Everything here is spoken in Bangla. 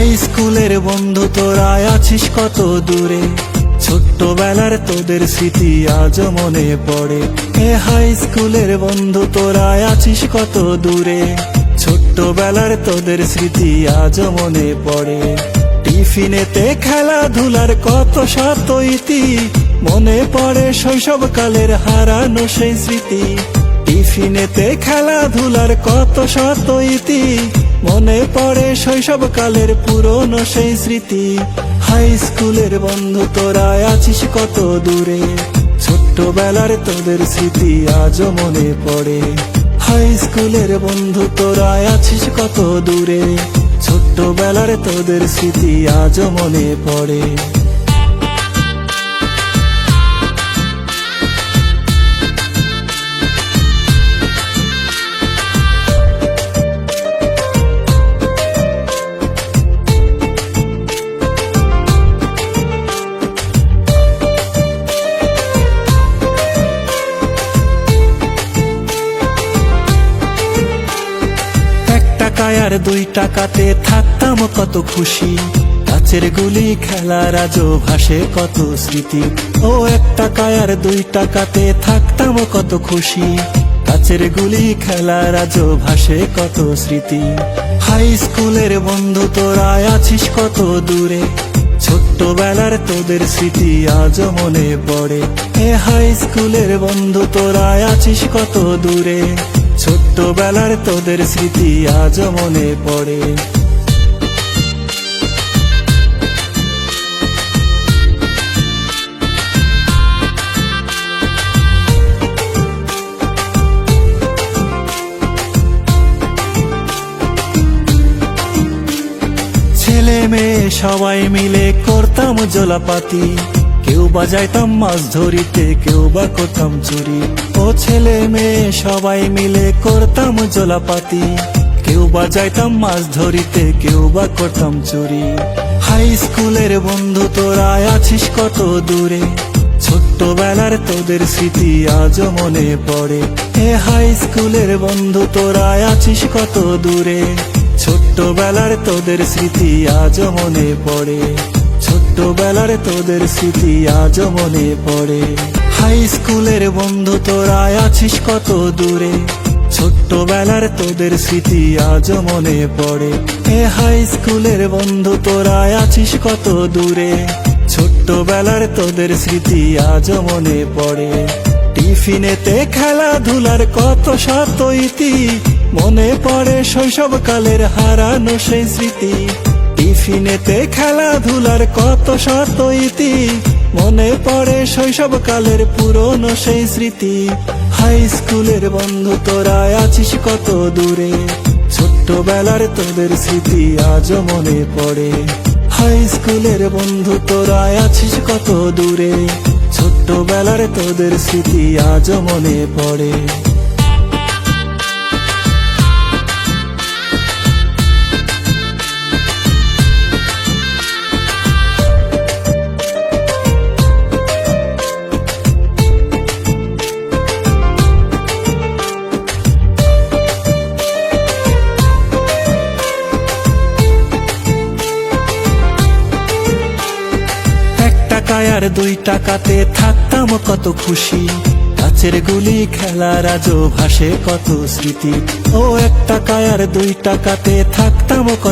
হাই স্কুলের বন্ধু তোরা আছিস কত দূরে, ছোট্টবেলার তোদের স্মৃতি আজ মনে পড়ে। হাই স্কুলের বন্ধু তোরা আছিস কত দূরে, ছোট্টবেলার তোদের স্মৃতি আজ মনে পড়ে। টিফিনেতে খেলাধুলার কত শত ইতি, মনে পড়ে শৈশবকালের হারানো সেই স্মৃতি। টিফিনেতে খেলাধুলার কত শত ইতি, মনে পড়ে শৈশবকালের পুরনো সেই স্মৃতি। হাই স্কুলের বন্ধু তোরা আছিস কত দূরে, ছোট্টবেলার তোদের স্মৃতি আজ মনে পড়ে। হাই স্কুলের বন্ধু তোরা আছিস কত দূরে, ছোট্টবেলার তোদের স্মৃতি আজ মনে পড়ে। আর 2 টাকাতে থাকতাম কত খুশি, কাচের গুলি খেলার আজও ভাসে কত স্মৃতি। ও 1 টাকা আর 2 টাকাতে থাকতাম কত খুশি, কাচের গুলি খেলার আজও ভাসে কত স্মৃতি। হাই স্কুলের বন্ধু তোরা আছিস কত দূরে, ছোট্টবেলার তোদের স্মৃতি আজ মনে পড়ে। হাই স্কুলের বন্ধু তোরা আছিস কত দূরে, ছোট্টবেলার তোদের স্মৃতি আজ মনে পড়ে। ছেলে মেয়ে সবাই মিলে করতাম জলাপাতি, কেউ বাজাইতাম মাছ ধরিতে, কেউ বা করতাম চুরি। ও ছেলে মেয়ে সবাই মিলে করতাম জলাপাতি, কেউ বাজাইতাম মাছ ধরিতে, কেউ বা করতাম চুরি। হাই স্কুলের বন্ধু তোরা আছিস কত দূরে, ছোট্টবেলার তোদের স্মৃতি আজ মনে পড়ে। হাই স্কুলের বন্ধু তোরা আছিস কত দূরে, ছোট্টবেলার তোদের স্মৃতি আজ মনে পড়ে। ছোট্টবেলার তোদের স্মৃতি আজ মনে পড়ে। হাই স্কুলের বন্ধু তোরা আছিস কত দূরে, ছোট্টবেলার তোদের স্মৃতি আজ মনে পড়ে। হাই স্কুলের বন্ধু তোরা আছিস কত দূরে, ছোট্টবেলার তোদের স্মৃতি আজ মনে পড়ে। টিফিনেতে খেলাধুলার কত শত ইতি, মনে পড়ে শৈশবকালের হারানো সেই স্মৃতি। টিফিনেতে খেলাধুলার কত শত ইতি, মনে পড়ে শৈশবকালের পুরনো সেই স্মৃতি। হাই স্কুলের বন্ধু তোরা আছিস কত দূরে, ছোট্টবেলার তোদের স্মৃতি আজ মনে পড়ে। হাই স্কুলের বন্ধু তোরা আছিস কত দূরে, ছোট্টবেলার তোদের স্মৃতি আজ মনে পড়ে। আর 2 টাকাতে থাকতাম কত খুশি, কাচের গুলি খেলার আজও ভাসে কত স্মৃতি। ও 1 টাকা আর 2 টাকাতে থাকতাম কত